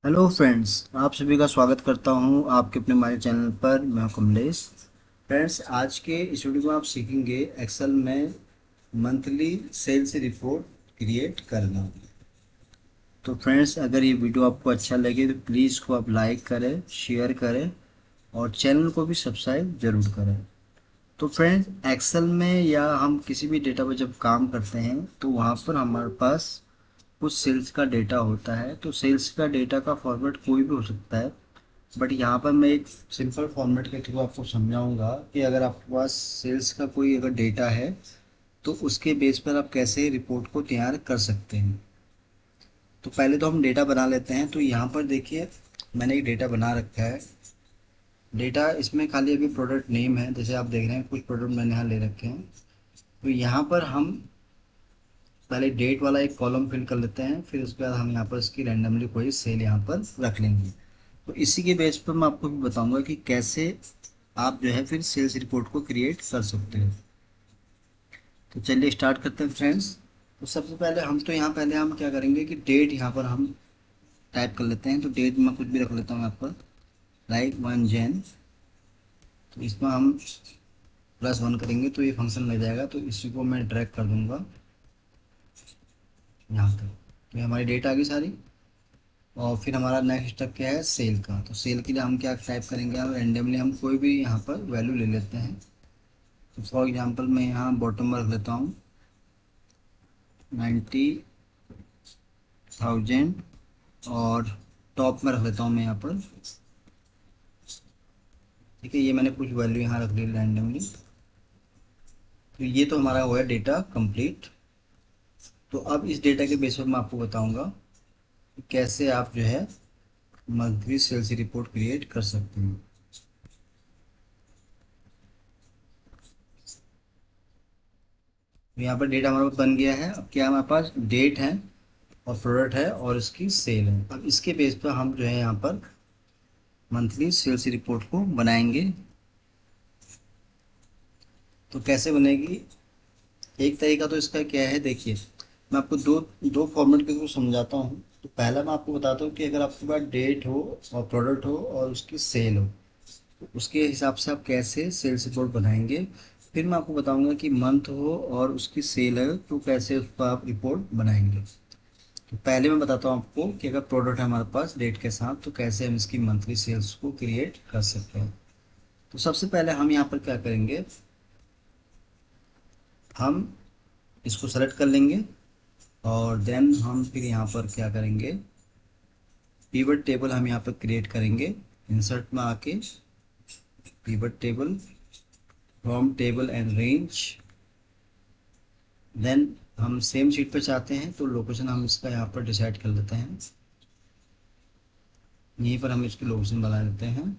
Hello friends, आप सभी का स्वागत करता हूं आपके अपने हमारे चैनल पर। मैं हूं कमलेश। फ्रेंड्स, आज के इस वीडियो में आप सीखेंगे एक्सेल में मंथली सेल्स रिपोर्ट क्रिएट करना। तो फ्रेंड्स, अगर ये वीडियो आपको अच्छा लगे तो प्लीज़ इसको आप लाइक करें, शेयर करें और चैनल को भी सब्सक्राइब जरूर करें। तो फ्रेंड्स, एक्सेल में या हम किसी भी डेटा पर जब काम करते हैं तो वहाँ पर हमारे पास कुछ सेल्स का डेटा होता है। तो सेल्स का डेटा का फॉर्मेट कोई भी हो सकता है, बट यहाँ पर मैं एक सिंपल फॉर्मेट के थ्रू आपको समझाऊंगा कि अगर आपके पास सेल्स का कोई अगर डेटा है तो उसके बेस पर आप कैसे रिपोर्ट को तैयार कर सकते हैं। तो पहले तो हम डेटा बना लेते हैं। तो यहाँ पर देखिए, मैंने एक डेटा बना रखा है। डेटा इसमें खाली अभी प्रोडक्ट नेम है, जैसे आप देख रहे हैं कुछ प्रोडक्ट मैंने यहाँ ले रखे हैं। तो यहाँ पर हम पहले डेट वाला एक कॉलम फिल कर लेते हैं, फिर उसके बाद हम यहाँ पर इसकी रैंडमली कोई सेल यहाँ पर रख लेंगे। तो इसी के बेस पर मैं आपको भी बताऊंगा कि कैसे आप जो है फिर सेल्स रिपोर्ट को क्रिएट कर सकते हो। तो चलिए स्टार्ट करते हैं फ्रेंड्स। तो सबसे पहले हम तो यहाँ पहले हम क्या करेंगे कि डेट यहाँ पर हम टाइप कर लेते हैं। तो डेट में कुछ भी रख लेता हूँ यहाँ पर, लाइक 1 जैन। तो इसमें हम +1 करेंगे तो ये फंक्शन लग जाएगा। तो इसी को मैं ड्रैग कर दूंगा यहाँ तक। तो ये हमारी डेट आ गई सारी। और फिर हमारा नेक्स्ट स्टेप क्या है, सेल का। तो सेल के लिए हम क्या टाइप करेंगे, हम रैंडमली हम कोई भी यहाँ पर वैल्यू ले लेते हैं। तो फॉर एग्जांपल मैं यहाँ बॉटम में रख लेता हूँ 90,000 और टॉप में रख लेता हूँ मैं यहाँ पर। ठीक है, ये मैंने कुछ वैल्यू यहाँ रख ली रैंडमली। तो ये तो हमारा हुआ है डेटा कंप्लीट। तो अब इस डेटा के बेस पर मैं आपको बताऊंगा कि कैसे आप जो है मंथली सेल्स रिपोर्ट क्रिएट कर सकते हैं। तो यहाँ पर डेटा हमारे पास बन गया है। अब क्या हमारे पास डेट है और प्रोडक्ट है और इसकी सेल है। अब इसके बेस पर हम जो है यहाँ पर मंथली सेल्स रिपोर्ट को बनाएंगे। तो कैसे बनेगी, एक तरीका तो इसका क्या है, देखिए मैं आपको दो दो फॉर्मेट के थ्रू समझाता हूँ। तो पहला मैं आपको बताता हूँ कि अगर आपके पास डेट हो और प्रोडक्ट हो और उसकी सेल हो, तो उसके हिसाब से आप कैसे सेल्स रिपोर्ट बनाएंगे। फिर मैं आपको बताऊंगा कि मंथ हो और उसकी सेल है तो कैसे उस पर आप रिपोर्ट बनाएंगे। तो पहले मैं बताता हूँ आपको कि अगर प्रोडक्ट है हमारे पास डेट के साथ तो कैसे हम इसकी मंथली सेल्स को क्रिएट कर सकते हैं। तो सबसे पहले हम यहाँ पर क्या करेंगे, हम इसको सेलेक्ट कर लेंगे और देन हम फिर यहाँ पर क्या करेंगे, पिवट टेबल हम यहाँ पर क्रिएट करेंगे। इंसर्ट में आके pivot table from table and range. Then हम सेम शीट पर चाहते हैं तो लोकेशन हम इसका यहाँ पर डिसाइड कर लेते हैं। यहीं पर हम इसकी लोकेशन बना लेते हैं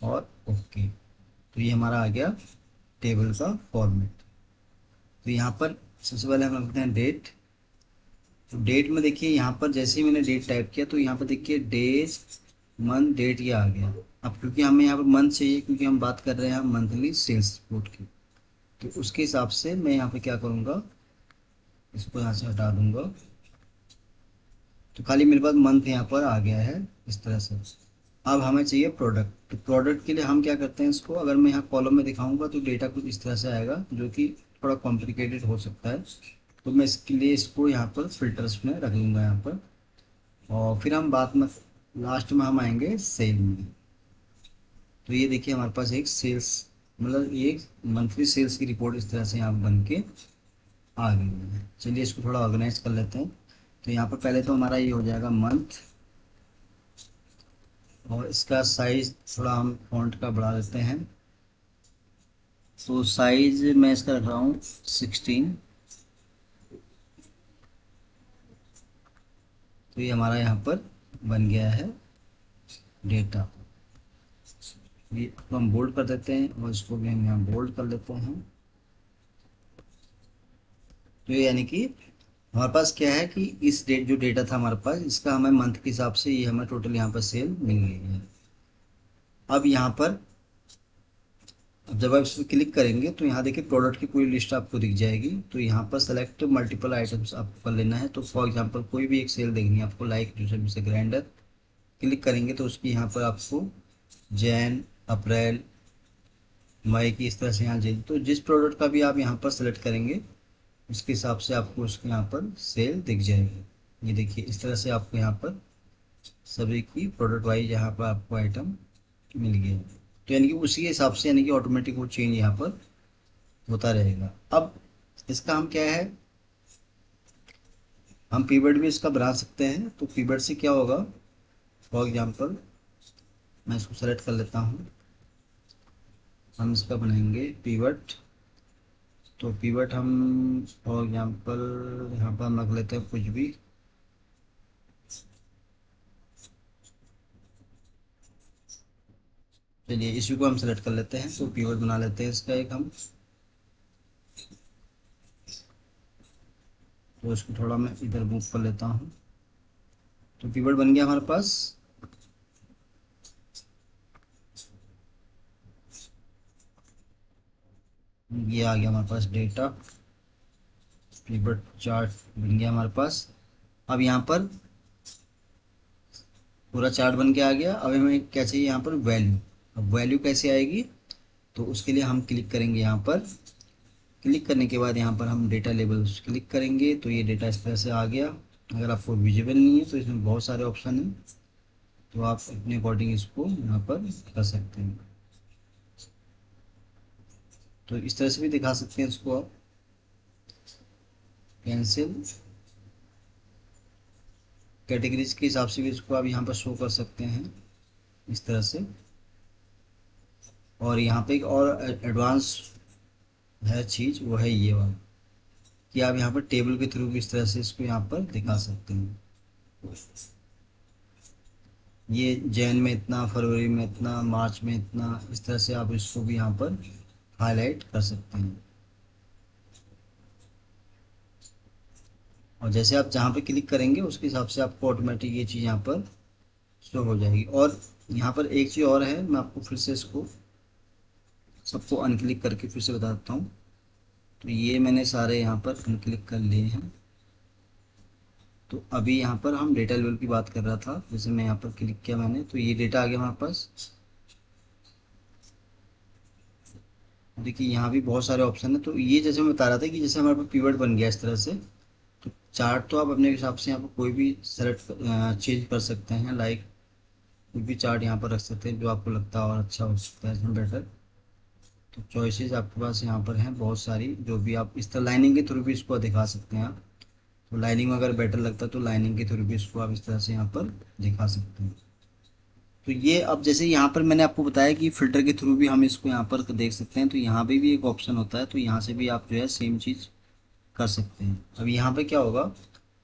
और ओके। तो ये हमारा आ गया टेबल का फॉर्मेट। तो यहाँ पर सबसे पहले हम रखते हैं डेट। तो डेट में देखिए यहाँ पर जैसे ही मैंने डेट टाइप किया तो यहाँ पर देखिए डेज मंथ डेट ये आ गया। अब क्योंकि हमें यहाँ पर मंथ चाहिए, क्योंकि हम बात कर रहे हैं मंथली सेल्स रिपोर्ट की, तो उसके हिसाब से मैं यहाँ पे क्या करूँगा, इसको यहाँ से हटा दूंगा। तो खाली मेरे पास मंथ यहाँ पर आ गया है इस तरह से। अब हमें चाहिए प्रोडक्ट। तो प्रोडक्ट के लिए हम क्या करते हैं, इसको अगर मैं यहाँ कॉलम में दिखाऊंगा तो डेटा कुछ इस तरह से आएगा जो कि थोड़ा कॉम्प्लिकेटेड हो सकता है। तो मैं इसके लिए इसको यहाँ पर फिल्टर्स में रख लूँगा यहाँ पर। और फिर हम बाद में लास्ट में हम आएंगे सेल में। तो ये देखिए हमारे पास एक सेल्स, मतलब ये मंथली सेल्स की रिपोर्ट इस तरह से यहाँ बन के आ गई है। चलिए इसको थोड़ा ऑर्गेनाइज कर लेते हैं। तो यहाँ पर पहले तो हमारा ये हो जाएगा मंथ, और इसका साइज थोड़ा हम फॉन्ट का बढ़ा देते हैं। तो साइज मैं इसका रख रहा हूँ 16। तो ये हमारा यहाँ पर बन गया है डेटा। ये तो हम बोल्ड कर देते हैं और इसको भी हम यहाँ बोल्ड कर लेते हैं। तो ये यानी कि हमारे पास क्या है कि इस डेट जो डेटा था हमारे पास, इसका हमें मंथ के हिसाब से ये हमें टोटल यहाँ पर सेल मिल गई है। अब यहाँ पर अब जब आप इस पर क्लिक करेंगे तो यहाँ देखिए प्रोडक्ट की पूरी लिस्ट आपको दिख जाएगी। तो यहाँ पर सेलेक्ट मल्टीपल आइटम्स आपको कर लेना है। तो फॉर एग्जांपल कोई भी एक सेल देखनी है आपको, लाइक जैसे ग्राइंडर, क्लिक करेंगे तो उसकी यहाँ पर आपको जैन, अप्रैल, मई की इस तरह से यहाँ जाएगी। तो जिस प्रोडक्ट का भी आप यहाँ पर सेलेक्ट करेंगे उसके हिसाब से आपको उसके यहाँ पर सेल दिख जाएगी। ये देखिए इस तरह से आपको यहाँ पर सभी की प्रोडक्ट वाइज यहाँ पर आपको आइटम मिल गया। तो यानी कि उसी के हिसाब से यानी कि ऑटोमेटिक वो चेंज यहाँ पर होता रहेगा। अब इसका हम क्या है, हम पीवर्ड भी इसका बना सकते हैं। तो पीवर्ड से क्या होगा, फॉर एग्जांपल मैं इसको सेलेक्ट कर लेता हूँ, हम इसका बनाएंगे पीवर्ड। तो पीवर्ड हम फॉर एग्जांपल यहाँ पर हम रख लेते हैं कुछ भी, चलिए इसी को हम सेलेक्ट कर लेते हैं। तो पीवर्ड बना लेते हैं इसका एक हम। तो इसको थोड़ा मैं इधर मूव कर लेता हूँ। तो पीवर्ड बन गया हमारे पास। ये आ गया हमारे पास डेटा, पीवर्ड चार्ट बन गया हमारे पास। अब यहाँ पर पूरा चार्ट बन के आ गया। अब हमें क्या चाहिए यहाँ पर, वैल्यू। अब वैल्यू कैसे आएगी, तो उसके लिए हम क्लिक करेंगे यहाँ पर। क्लिक करने के बाद यहाँ पर हम डेटा लेबल्स क्लिक करेंगे तो ये डेटा इस तरह से आ गया। अगर आपको विजिबल नहीं है तो इसमें बहुत सारे ऑप्शन हैं, तो आप अपने अकॉर्डिंग इसको यहाँ पर कर सकते हैं। तो इस तरह से भी दिखा सकते हैं इसको आप, कैंसिल कैटेगरीज के हिसाब से भी इसको आप यहाँ पर शो कर सकते हैं इस तरह से। और यहाँ पे एक और एडवांस है चीज़, वो है ये वाला, कि आप यहाँ पर टेबल के थ्रू भी इस तरह से इसको यहाँ पर दिखा सकते हैं। ये जैन में इतना, फरवरी में इतना, मार्च में इतना, इस तरह से आप इसको भी यहाँ पर हाईलाइट कर सकते हैं। और जैसे आप जहाँ पे क्लिक करेंगे उसके हिसाब से आपको ऑटोमेटिक ये चीज़ यहाँ पर शो हो जाएगी। और यहाँ पर एक चीज़ और है, मैं आपको फिर से इसको सबको अनक्लिक करके फिर से बता देता हूँ। तो ये मैंने सारे यहाँ पर अनक्लिक कर लिए हैं। तो अभी यहाँ पर हम डेटा लेवल की बात कर रहा था, जैसे मैं यहाँ पर क्लिक किया मैंने तो ये डेटा आ गया हमारे पास। देखिए यहाँ भी बहुत सारे ऑप्शन है। तो ये जैसे मैं बता रहा था कि जैसे हमारे पास पीवर्ड बन गया इस तरह से, तो चार्ट तो आप अपने हिसाब से यहाँ पर कोई भी सेलेक्ट चेंज कर सकते हैं। लाइक कोई भी चार्ट यहाँ पर रख सकते हैं जो आपको लगता है और अच्छा हो सकता है इसमें बेटर। तो चॉइसेस आपके पास यहाँ पर हैं बहुत सारी, जो भी आप इस तरह लाइनिंग के थ्रू भी इसको दिखा सकते हैं आप। तो लाइनिंग में अगर बेटर लगता है तो लाइनिंग के थ्रू भी इसको आप इस तरह से यहाँ पर दिखा सकते हैं। तो ये अब जैसे यहाँ पर मैंने आपको बताया कि फ़िल्टर के थ्रू भी हम इसको यहाँ पर देख सकते हैं। तो यहाँ पे भी एक ऑप्शन होता है, तो यहाँ से भी आप जो है सेम चीज़ कर सकते हैं। अब यहाँ पे क्या होगा,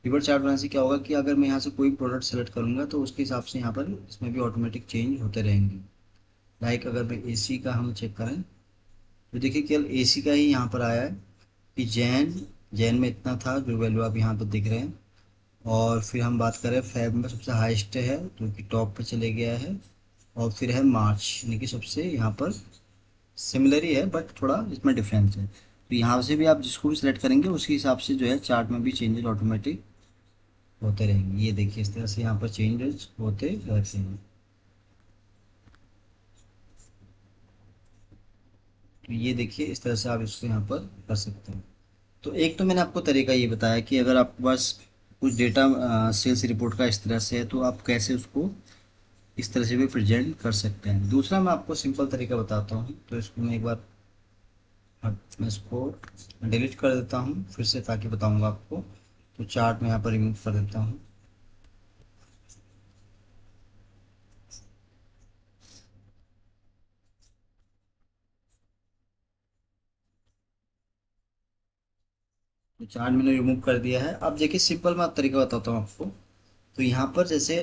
रिवर चार्ट बनाने से क्या होगा कि अगर मैं यहाँ से कोई प्रोडक्ट सेलेक्ट करूँगा तो उसके हिसाब से यहाँ पर इसमें भी ऑटोमेटिक चेंज होते रहेंगे। लाइक अगर मैं एसी का हम चेक करें तो देखिए केवल एसी का ही यहाँ पर आया है कि जैन, जैन में इतना था जो वैल्यू आप यहाँ पर दिख रहे हैं। और फिर हम बात करें फेब में सबसे हाईएस्ट है जो कि टॉप पे चले गया है। और फिर है मार्च, यानी कि सबसे यहाँ पर सिमिलर ही है बट थोड़ा इसमें डिफरेंस है। तो यहाँ से भी आप जिसको भी सिलेक्ट करेंगे उसके हिसाब से जो है चार्ट में भी चेंजेस ऑटोमेटिक होते रहेंगे। ये देखिए इस तरह से यहाँ पर चेंजेस होते रहते हैं। तो ये देखिए इस तरह से आप इसको यहाँ पर कर सकते हैं। तो एक तो मैंने आपको तरीका ये बताया कि अगर आपके पास कुछ डेटा सेल्स रिपोर्ट का इस तरह से है तो आप कैसे उसको इस तरह से भी प्रेजेंट कर सकते हैं। दूसरा मैं आपको सिंपल तरीका बताता हूँ। तो इसको मैं एक बार मैं इसको डिलीट कर देता हूँ फिर से ताकि बताऊँगा आपको। तो चार्ट में यहाँ पर रिमूव कर देता हूँ। तो चार्ट मैंने रिमूव कर दिया है। अब देखिए सिंपल मैं तरीका बताता हूँ आपको। तो यहाँ पर जैसे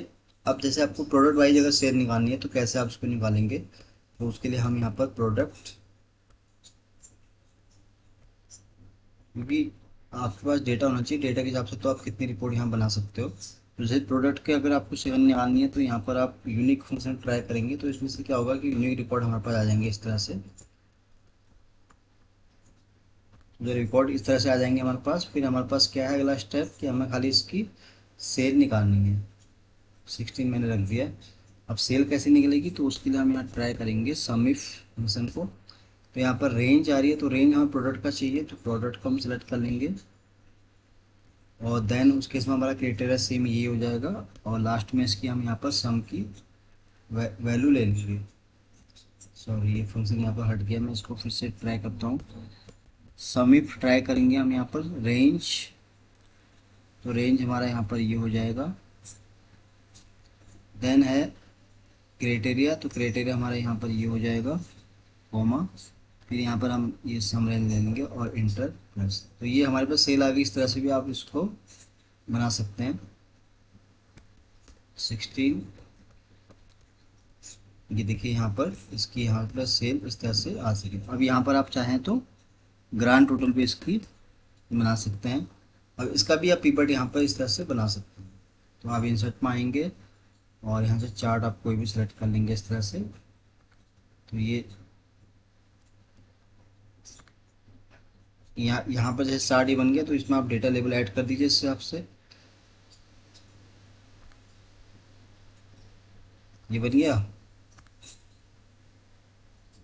अब जैसे आपको प्रोडक्ट वाइज अगर शेयर निकालनी है तो कैसे आप इसको निकालेंगे, तो उसके लिए हम यहाँ पर प्रोडक्ट, क्योंकि आपके पास डेटा होना चाहिए, डेटा के हिसाब से तो आप कितनी रिपोर्ट यहाँ बना सकते हो। तो जैसे प्रोडक्ट के अगर आपको शेयर निकालनी है तो यहाँ पर आप यूनिक फंक्शन ट्राई करेंगे तो इसमें से क्या होगा कि यूनिक रिकॉर्ड हमारे पास आ जाएंगे इस तरह से। जो रिकॉर्ड इस तरह से आ जाएंगे हमारे पास। फिर हमारे पास क्या है अगला स्टेप कि हमें खाली इसकी सेल निकालनी है। 16 मैंने रख दिया। अब सेल कैसे निकलेगी तो उसके लिए हम यहाँ ट्राई करेंगे सम इफ फंक्शन को। तो यहाँ पर रेंज आ रही है, तो रेंज हमें प्रोडक्ट का चाहिए, तो प्रोडक्ट को हम सेलेक्ट कर लेंगे। और देन उस केस में हमारा क्राइटेरिया सेम ये हो जाएगा। और लास्ट में इसकी हम यहाँ पर सम की वैल्यू ले लेंगे। सॉरी, ये फंक्शन यहाँ पर हट गया, मैं इसको फिर से ट्राई करता हूँ। सम इफ ट्राई करेंगे हम यहाँ पर रेंज, तो रेंज हमारा यहाँ पर ये हो जाएगा। देन है क्राइटेरिया, तो क्राइटेरिया हमारा यहाँ पर ये हो जाएगा कॉमा। फिर यहाँ पर हम ये सम रेंज ले लेंगे और इंटर प्लस। तो ये हमारे पास सेल आ गई। इस तरह से भी आप इसको बना सकते हैं। 16, ये देखिए यहाँ पर इसकी यहाँ पर सेल इस तरह से आ सके। अब यहाँ पर आप चाहें तो ग्रांड टोटल भी इसकी बना सकते हैं। अब इसका भी आप पीपट यहाँ पर इस तरह से बना सकते हैं। तो आप इंसर्ट में आएंगे और यहाँ से चार्ट आप कोई भी सिलेक्ट कर लेंगे इस तरह से। तो ये यहाँ पर जैसे चार्ट ही बन गया, तो इसमें आप डेटा लेबल ऐड कर दीजिए इस हिसाब से। ये बन गया,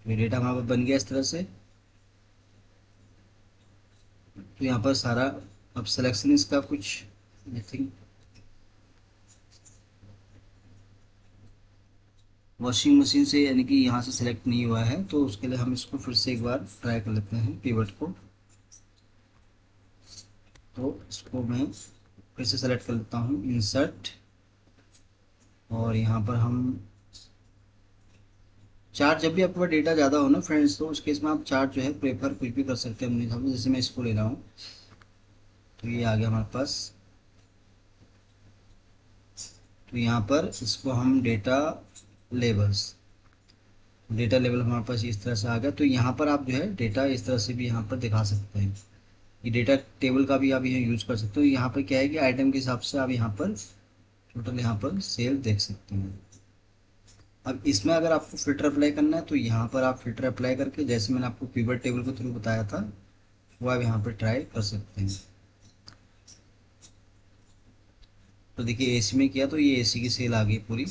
ये डेटा हमारे पास बन गया इस तरह से। तो यहाँ पर सारा अब सिलेक्शन इसका कुछ आई थिंक वॉशिंग मशीन से यानी कि यहाँ से सिलेक्ट नहीं हुआ है, तो उसके लिए हम इसको फिर से एक बार ट्राई कर लेते हैं पिवट को। तो इसको मैं फिर से सेलेक्ट कर लेता हूँ, इंसर्ट, और यहाँ पर हम चार्ट, जब भी आपके पास डेटा ज़्यादा हो ना फ्रेंड्स, तो उस केस में आप चार्ट जो है प्रेफर कुछ भी कर सकते हैं अपने हिसाब से। जैसे मैं इसको ले रहा हूँ, तो ये आ गया हमारे पास। तो यहाँ पर इसको हम डेटा लेबल्स, डेटा लेवल हमारे पास इस तरह से आ गया। तो यहाँ पर आप जो है डेटा इस तरह से भी यहाँ पर दिखा सकते हैं। ये डेटा टेबल का भी आप यहाँ यूज कर सकते हो। यहाँ पर क्या है कि आइटम के हिसाब से आप यहाँ पर टोटल यहाँ पर सेल देख सकते हैं। अब इसमें अगर आपको फिल्टर अप्लाई करना है, तो यहाँ पर आप फिल्टर अप्लाई करके, जैसे मैंने आपको पिवट टेबल के थ्रू बताया था, वो आप यहाँ पर ट्राई कर सकते हैं। तो देखिए एसी में किया तो ये एसी की सेल आ गई पूरी।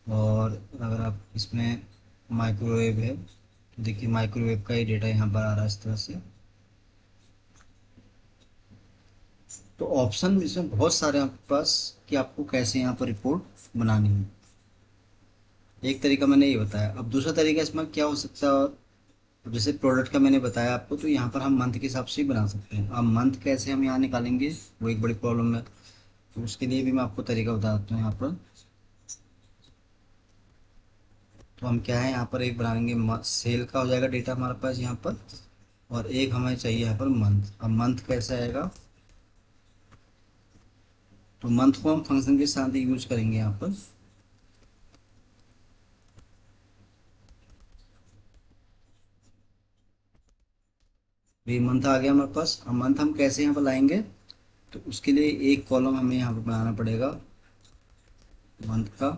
और अगर आप इसमें माइक्रोवेव है, तो देखिए माइक्रोवेव का ही डेटा यहाँ पर आ रहा है इस तरह से। तो ऑप्शन इसमें बहुत सारे हैं आपके पास कि आपको कैसे यहाँ पर रिपोर्ट बनानी है। एक तरीका मैंने ये बताया। अब दूसरा तरीका इसमें क्या हो सकता है, और जैसे प्रोडक्ट का मैंने बताया आपको, तो यहाँ पर हम मंथ के हिसाब से ही बना सकते हैं। अब मंथ कैसे हम यहाँ निकालेंगे, वो एक बड़ी प्रॉब्लम है। तो उसके लिए भी मैं आपको तरीका बता देता हूँ यहाँ पर। तो हम क्या है यहाँ पर एक बनाएंगे, सेल का हो जाएगा डेटा हमारे पास यहाँ पर, और एक हमें चाहिए यहाँ पर मंथ। अब मंथ कैसे आएगा, तो मंथ को हम फंक्शन के साथ ही यूज करेंगे यहाँ पर। ये मंथ आ गया हमारे पास। अब मंथ हम कैसे यहाँ पर लाएंगे, तो उसके लिए एक कॉलम हमें यहाँ पर बनाना पड़ेगा मंथ का।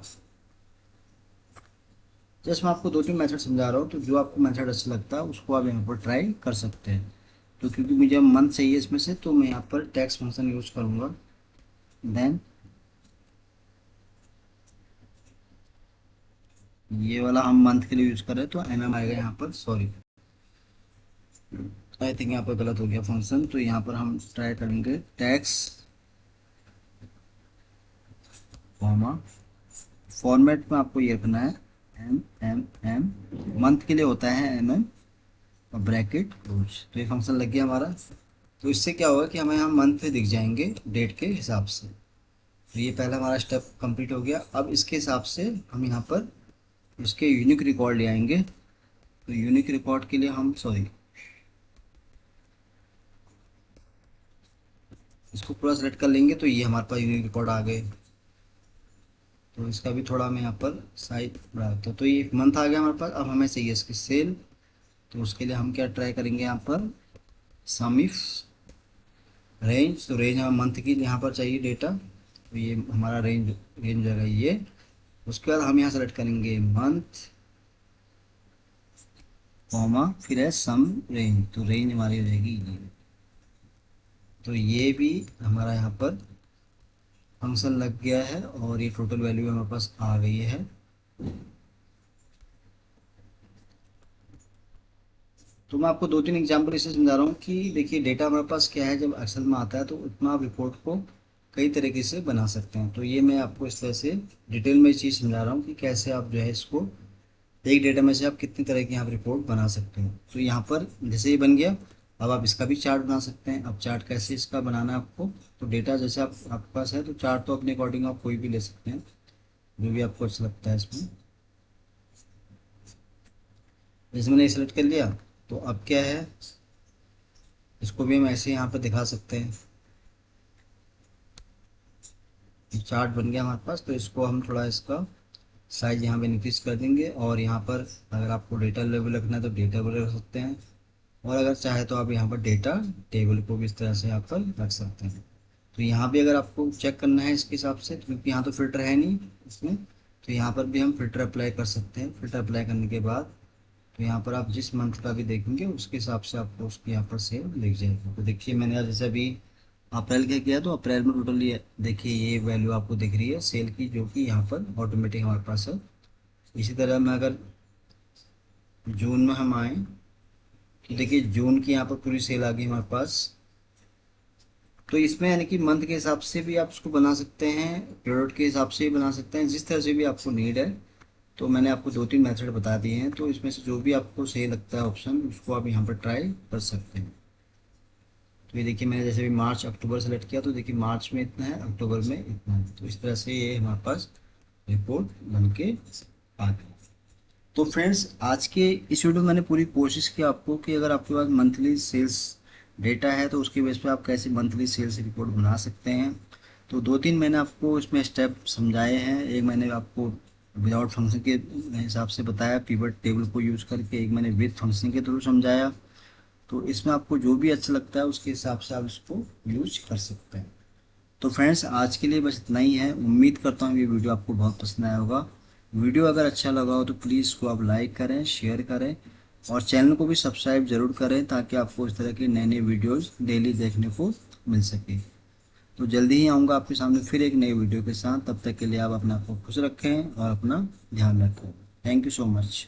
जस्ट मैं आपको दो तीन मेथड समझा रहा हूँ, तो जो आपको मेथड अच्छा लगता है उसको आप यहाँ पर ट्राई कर सकते हैं। तो क्योंकि मुझे मंथ चाहिए इसमें से, तो मैं यहाँ पर टैक्स फंक्शन यूज करूँगा। देन ये वाला हम मंथ के लिए यूज कर रहे हैं, तो एनएम आएगा यहाँ पर। सॉरी, आई थिंक यहाँ पर गलत हो गया फंक्शन। तो यहाँ पर हम ट्राई करेंगे टैक्स कॉमा, फॉर्मेट में आपको ये रखना है एम एम एम, मंथ के लिए होता है एम एम, और ब्रैकेट क्लोज। तो ये फंक्शन लग गया हमारा। तो इससे क्या होगा कि हमें यहाँ मंथ पे दिख जाएंगे डेट के हिसाब से। तो ये पहला हमारा स्टेप कंप्लीट हो गया। अब इसके हिसाब से हम यहाँ पर इसके यूनिक रिकॉर्ड ले आएंगे। तो यूनिक रिकॉर्ड के लिए हम, सॉरी, इसको पूरा सेलेक्ट कर लेंगे। तो ये हमारे पास यूनिक रिकॉर्ड आ गए। तो इसका भी थोड़ा मैं यहाँ पर साइज बढ़ा देता हूँ। तो ये मंथ आ गया हमारे पास। अब हमें चाहिए इसकी सेल। तो उसके लिए हम क्या ट्राई करेंगे यहाँ पर, सम इफ रेंज। तो रेंज हमें मंथ की यहाँ पर चाहिए डेटा, तो ये हमारा रेंज रेंज है ये। उसके बाद हम यहाँ सेलेक्ट करेंगे मंथ कॉमा फिर है सम रेंज, तो रेंज हमारी रहेगी ये। तो ये भी हमारा यहाँ पर फंक्शन लग गया है और ये टोटल वैल्यू हमारे पास आ गई है। तो मैं आपको 2-3 एग्जांपल इससे समझा रहा हूँ कि देखिए डेटा हमारे पास क्या है, जब एक्सेल में आता है तो उसमें आप रिपोर्ट को कई तरीके से बना सकते हैं। तो ये मैं आपको इस तरह से डिटेल में चीज़ समझा रहा हूँ कि कैसे आप जो है इसको एक डेटा में से आप कितनी तरह की यहाँ रिपोर्ट बना सकते हैं। तो यहाँ पर जैसे ये बन गया, अब आप इसका भी चार्ट बना सकते हैं। अब चार्ट कैसे इसका बनाना है आपको, तो डेटा जैसे आपके पास है तो चार्ट तो अपने अकॉर्डिंग आप कोई भी ले सकते हैं जो भी आपको अच्छा लगता है इसमें। जैसे मैंने सेलेक्ट कर लिया, तो अब क्या है, इसको भी हम ऐसे यहाँ पर दिखा सकते हैं। चार्ट बन गया हमारे पास, तो इसको हम थोड़ा इसका साइज यहाँ पे इंक्रीज कर देंगे और यहाँ पर अगर आपको डेटा लेवल रखना है तो डेटा लेवल रख सकते हैं, और अगर चाहे तो आप यहाँ पर डेटा टेबल को भी इस तरह से यहाँ पर रख सकते हैं। तो यहाँ भी अगर आपको चेक करना है इसके हिसाब से, क्योंकि यहाँ तो फिल्टर है नहीं इसमें, तो यहाँ पर भी हम फिल्टर अप्लाई कर सकते हैं। फिल्टर अप्लाई करने के बाद तो यहाँ पर आप जिस मंथ का भी देखेंगे उसके हिसाब से आपको उसकी यहाँ पर सेल दिख जाएगी। तो देखिए मैंने आज जैसे अभी अप्रैल का किया तो अप्रैल में टोटल ये देखिए ये वैल्यू आपको दिख रही है सेल की, जो कि यहाँ पर ऑटोमेटिक हमारे पास है। इसी तरह मैं अगर जून में हम आए तो देखिए जून की यहाँ पर पूरी सेल आ गई हमारे पास। तो इसमें यानी कि मंथ के हिसाब से भी आप उसको बना सकते हैं, पीरियड के हिसाब से भी बना सकते हैं, जिस तरह से भी आपको नीड है। तो मैंने आपको 2-3 मेथड बता दिए हैं, तो इसमें से जो भी आपको सही लगता है ऑप्शन उसको आप यहाँ पर ट्राई कर सकते हैं। तो ये देखिए मैंने जैसे भी मार्च अक्टूबर सेलेक्ट किया, तो देखिए मार्च में इतना है, अक्टूबर में इतना है। तो इस तरह से ये हमारे पास रिपोर्ट बन के आ गई। तो फ्रेंड्स आज के इस वीडियो में मैंने पूरी कोशिश की आपको कि अगर आपके पास मंथली सेल्स डेटा है तो उसके बेस पे आप कैसे मंथली सेल्स रिपोर्ट बना सकते हैं। तो 2-3 मैंने आपको इसमें स्टेप समझाए हैं। एक मैंने आपको विदाउट फंक्शन के हिसाब से बताया पिवट टेबल को यूज़ करके, एक मैंने विद फंक्शन के थ्रू समझाया। तो इसमें आपको जो भी अच्छा लगता है उसके हिसाब से आप इसको यूज कर सकते हैं। तो फ्रेंड्स आज के लिए बस इतना ही है। उम्मीद करता हूँ ये वीडियो आपको बहुत पसंद आया होगा। वीडियो अगर अच्छा लगा हो तो प्लीज़ इसको आप लाइक करें, शेयर करें और चैनल को भी सब्सक्राइब जरूर करें, ताकि आपको इस तरह की नई नई वीडियोज़ डेली देखने को मिल सके। तो जल्दी ही आऊँगा आपके सामने फिर एक नई वीडियो के साथ। तब तक के लिए आप अपने आप को खुश रखें और अपना ध्यान रखें। Thank you so much.